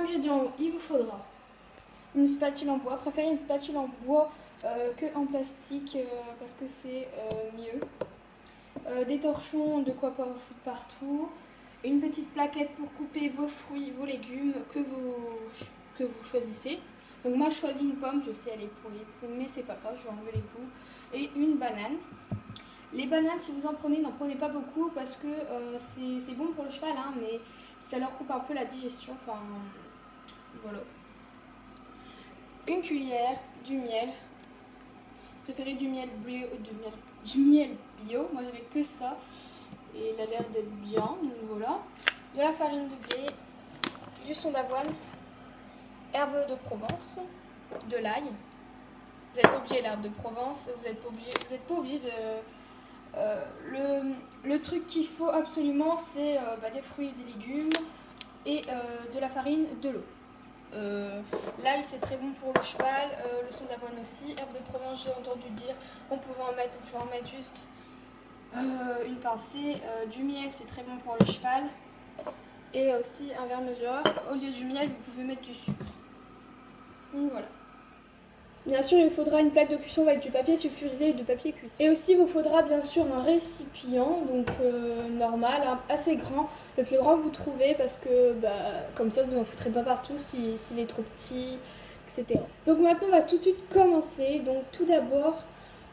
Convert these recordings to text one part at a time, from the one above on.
ingrédients, il vous faudra une spatule en bois. Préférez une spatule en bois que en plastique parce que c'est mieux. Des torchons, de quoi pas foutre partout. Une petite plaquette pour couper vos fruits, vos légumes que vous choisissez. Donc moi je choisis une pomme, je sais elle est pourrie, mais c'est pas grave, je vais enlever les bouts. Et une banane. Les bananes, si vous en prenez, n'en prenez pas beaucoup parce que c'est bon pour le cheval, hein, mais ça leur coupe un peu la digestion. Enfin, voilà. Une cuillère, du miel. Préférez du miel bio. Moi, j'avais que ça. Et il a l'air d'être bien, donc voilà. De la farine de blé, du son d'avoine, herbe de Provence, de l'ail. Vous n'êtes pas obligé l'herbe de Provence, vous n'êtes pas obligé de... le truc qu'il faut absolument, c'est des fruits et des légumes et de la farine, de l'eau. L'ail c'est très bon pour le cheval, le son d'avoine aussi. Herbe de Provence, j'ai entendu dire on pouvait en mettre, donc je vais en mettre juste une pincée. Du miel c'est très bon pour le cheval. Et aussi un verre mesureur. Au lieu du miel vous pouvez mettre du sucre. Donc voilà. Bien sûr, il faudra une plaque de cuisson avec du papier sulfurisé et du papier cuisson. Et aussi, il vous faudra bien sûr un récipient, donc normal, assez grand. Le plus grand vous trouvez parce que comme ça, vous n'en foutrez pas partout s'il est trop petit, etc. Donc maintenant, on va tout de suite commencer. Donc tout d'abord,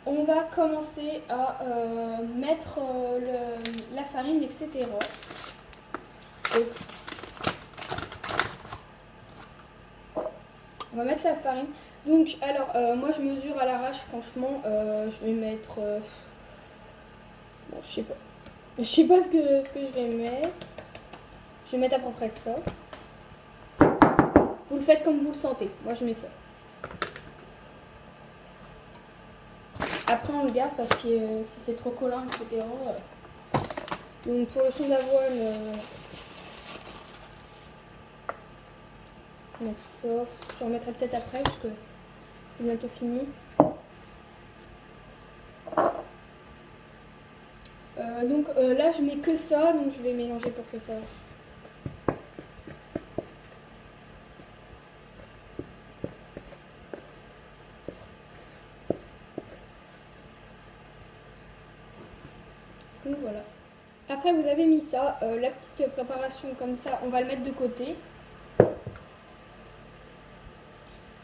on va commencer à mettre la farine, etc. Donc, on va mettre la farine. Donc, alors, moi je mesure à l'arrache, franchement, je vais mettre. Bon, je sais pas. Je sais pas ce que je vais mettre. Je vais mettre à peu près ça. Vous le faites comme vous le sentez. Moi je mets ça. Après, on le garde parce que si c'est trop collant, etc. Donc, pour le son d'avoine, mettre ça. J'en remettrai peut-être après parce que c'est bientôt fini. Donc là je mets que ça, donc je vais mélanger pour que ça. Donc voilà. Après vous avez mis ça, la petite préparation comme ça, on va le mettre de côté.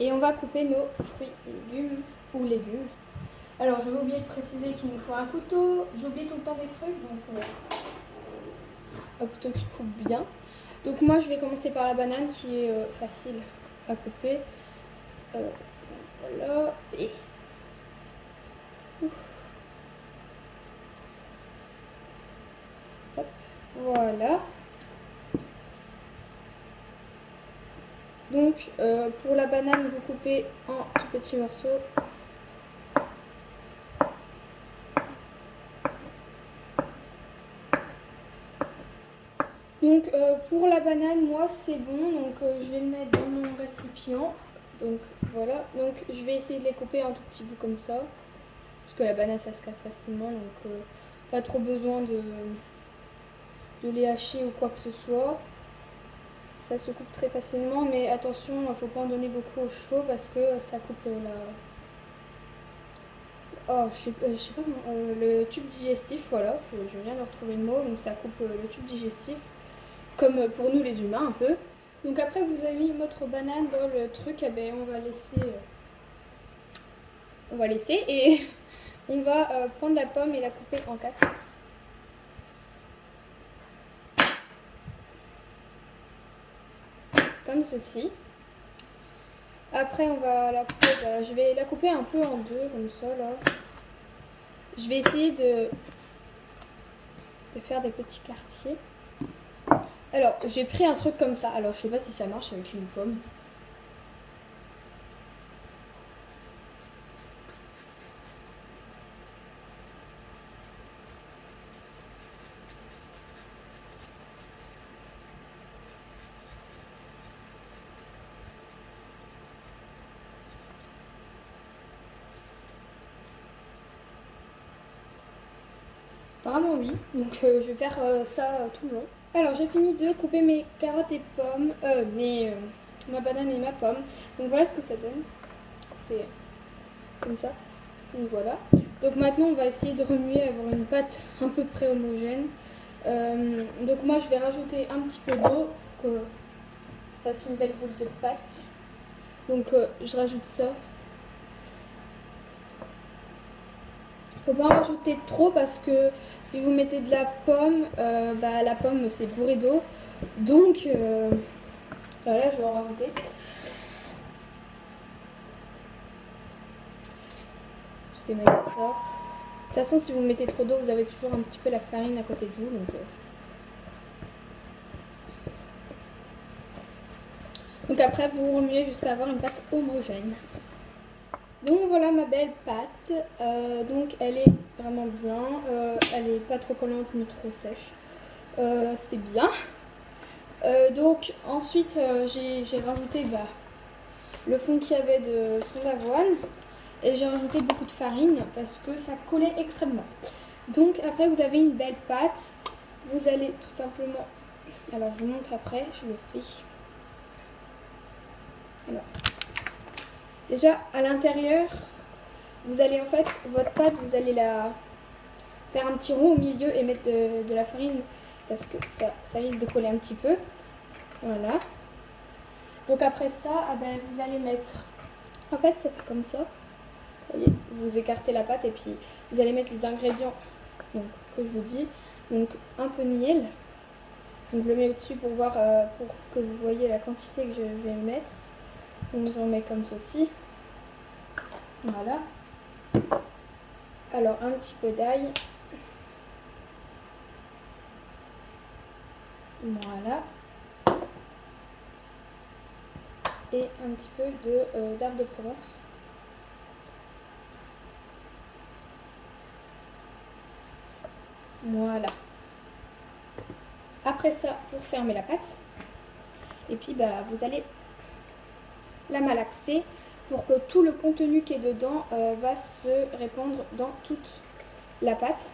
Et on va couper nos fruits et légumes ou légumes. Alors, je vais oublier de préciser qu'il nous faut un couteau. J'oublie tout le temps des trucs, donc un couteau qui coupe bien. Donc moi, je vais commencer par la banane qui est facile à couper. Voilà. Et hop, voilà. Donc, pour la banane, vous coupez en tout petits morceaux. Donc pour la banane, moi c'est bon, donc je vais le mettre dans mon récipient. Donc voilà, donc je vais essayer de les couper en tout petits bouts comme ça. Parce que la banane ça se casse facilement, donc pas trop besoin de les hacher ou quoi que ce soit. Ça se coupe très facilement, mais attention, il ne faut pas en donner beaucoup aux chevaux parce que ça coupe je sais pas le tube digestif, voilà, je viens de retrouver le mot, donc ça coupe le tube digestif. Comme pour nous les humains un peu. Donc après vous avez mis votre banane dans le truc, eh ben, on va laisser et on va prendre la pomme et la couper en 4. Comme ceci. Après on va la couper, je vais la couper un peu en deux comme ça là. Je vais essayer de faire des petits quartiers. Alors, j'ai pris un truc comme ça. Alors, je sais pas si ça marche avec une pomme. Apparemment oui, donc je vais faire ça tout le long. Alors j'ai fini de couper mes carottes et pommes, mes ma banane et ma pomme. Donc voilà ce que ça donne. C'est comme ça. Donc voilà. Donc maintenant on va essayer de remuer, avoir une pâte à peu près homogène. Donc moi je vais rajouter un petit peu d'eau pour que ça fasse une belle boule de pâte. Donc je rajoute ça. Faut pas en rajouter trop parce que si vous mettez de la pomme, la pomme c'est bourré d'eau. Donc voilà, je vais en rajouter. Je sais mettre ça. De toute façon, si vous mettez trop d'eau, vous avez toujours un petit peu la farine à côté de vous. Donc après, vous remuez jusqu'à avoir une pâte homogène. Donc voilà ma belle pâte. Donc elle est vraiment bien. Elle n'est pas trop collante ni trop sèche. C'est bien. Donc ensuite, j'ai rajouté le fond qu'il y avait de son d'avoine. Et j'ai rajouté beaucoup de farine parce que ça collait extrêmement. Donc après vous avez une belle pâte. Vous allez tout simplement... Alors je vous montre après, je le fais. Alors, déjà à l'intérieur, vous allez en fait, votre pâte, vous allez la faire un petit rond au milieu et mettre de la farine parce que ça risque de coller un petit peu. Voilà. Donc après ça, vous allez mettre... En fait ça fait comme ça. Vous voyez, vous écartez la pâte et puis vous allez mettre les ingrédients donc, que je vous dis. Donc un peu de miel. Donc je le mets au-dessus pour voir, pour que vous voyez la quantité que je vais mettre. Donc j'en mets comme ceci. Voilà. Alors un petit peu d'ail. Voilà. Et un petit peu d'herbe de Provence. Voilà. Après ça, vous refermez la pâte. Et puis vous allez la malaxer pour que tout le contenu qui est dedans va se répandre dans toute la pâte.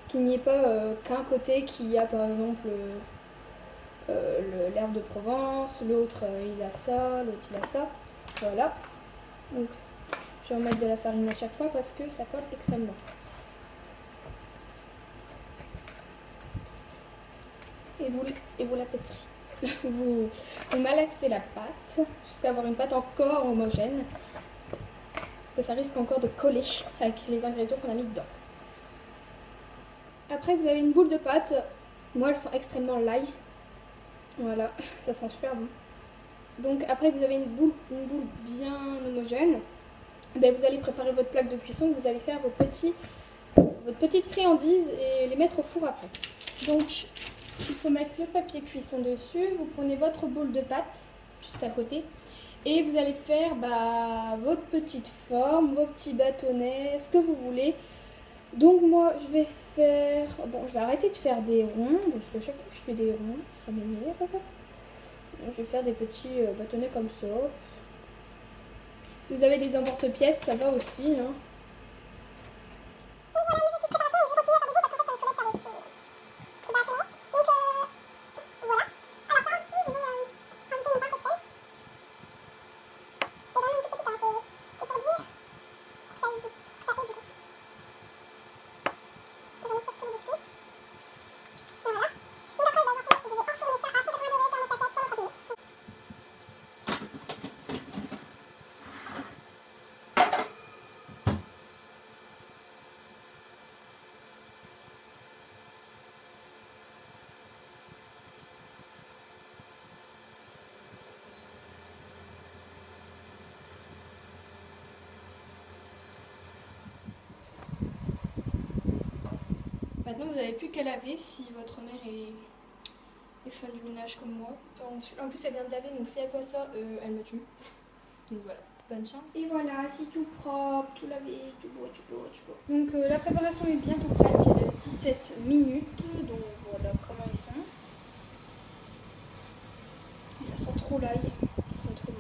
Qu'il n'y ait pas qu'un côté qui a par exemple l'herbe de Provence, l'autre il a ça, l'autre il a ça. Voilà. Donc je vais remettre de la farine à chaque fois parce que ça colle extrêmement. Et vous la pétrez. Vous malaxez la pâte jusqu'à avoir une pâte encore homogène. Parce que ça risque encore de coller avec les ingrédients qu'on a mis dedans. Après vous avez une boule de pâte. Moi elle sent extrêmement l'ail. Voilà, ça sent super bon. Donc après vous avez une boule bien homogène. Vous allez préparer votre plaque de cuisson. Vous allez faire votre petite friandise et les mettre au four après. Donc il faut mettre le papier cuisson dessus. Vous prenez votre boule de pâte juste à côté. Et vous allez faire votre petite forme, vos petits bâtonnets, ce que vous voulez. Donc moi je vais faire... Bon, je vais arrêter de faire des ronds, parce que chaque fois que je fais des ronds, ça m'énerve. Donc je vais faire des petits bâtonnets comme ça. Si vous avez des emporte-pièces, ça va aussi. Hein. Maintenant, vous n'avez plus qu'à laver si votre mère est fan du ménage comme moi. En plus, elle vient de laver, donc si elle voit ça, elle me tue. Donc voilà, bonne chance. Et voilà, c'est tout propre, tout lavé, tout beau, tout beau, tout beau. Donc la préparation est bientôt prête, il reste 17 minutes. Donc voilà comment ils sont. Et ça sent trop l'ail, ils sont trop bons.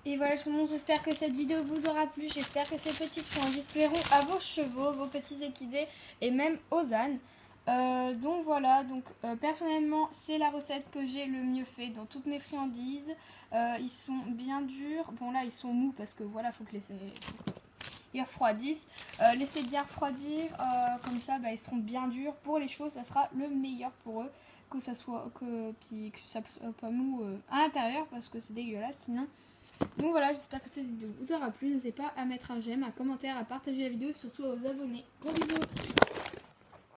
Et voilà tout le monde, j'espère que cette vidéo vous aura plu. J'espère que ces petites friandises plairont à vos chevaux, vos petits équidés et même aux ânes. Donc voilà, personnellement c'est la recette que j'ai le mieux fait dans toutes mes friandises. Ils sont bien durs. Bon là ils sont mous parce que voilà, faut que ils refroidissent. Laissez bien refroidir, comme ça ils seront bien durs. Pour les chevaux ça sera le meilleur pour eux. Que ça soit pas mou à l'intérieur parce que c'est dégueulasse sinon. Donc voilà, j'espère que cette vidéo vous aura plu. N'hésitez pas à mettre un j'aime, un commentaire, à partager la vidéo et surtout à vous abonner. Gros bisous.